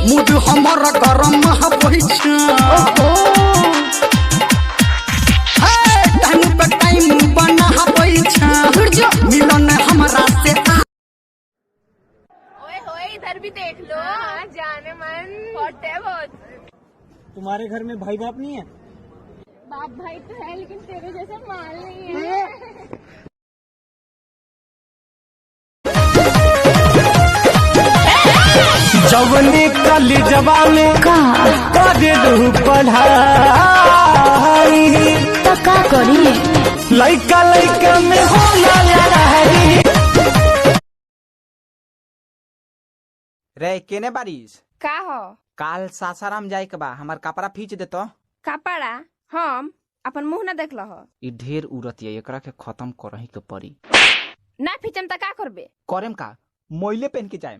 Mood हमारा गरम time बना मिलन हमारा से इधर भी देख लो। जाने मन हॉट है बहुत। तुम्हारे घर में भाई बाप नहीं है? बाप भाई तो है लेकिन तेरे जैसा माल नहीं है। जवनी कली जवानी करे रहू पढ़ाई तो का करी लइका लइका में होला लड़ाई। रे केने बारिश का हो? काल सासाराम जाए के बा, हमार कपड़ा फींच दे तो। कपड़ा हम अपन मुंह न देख लो। ई ढेर उड़त है, एकरा के खत्म करही के पड़ी। ना फिचम त का करबे? करेम का मोइले पहन के जाए।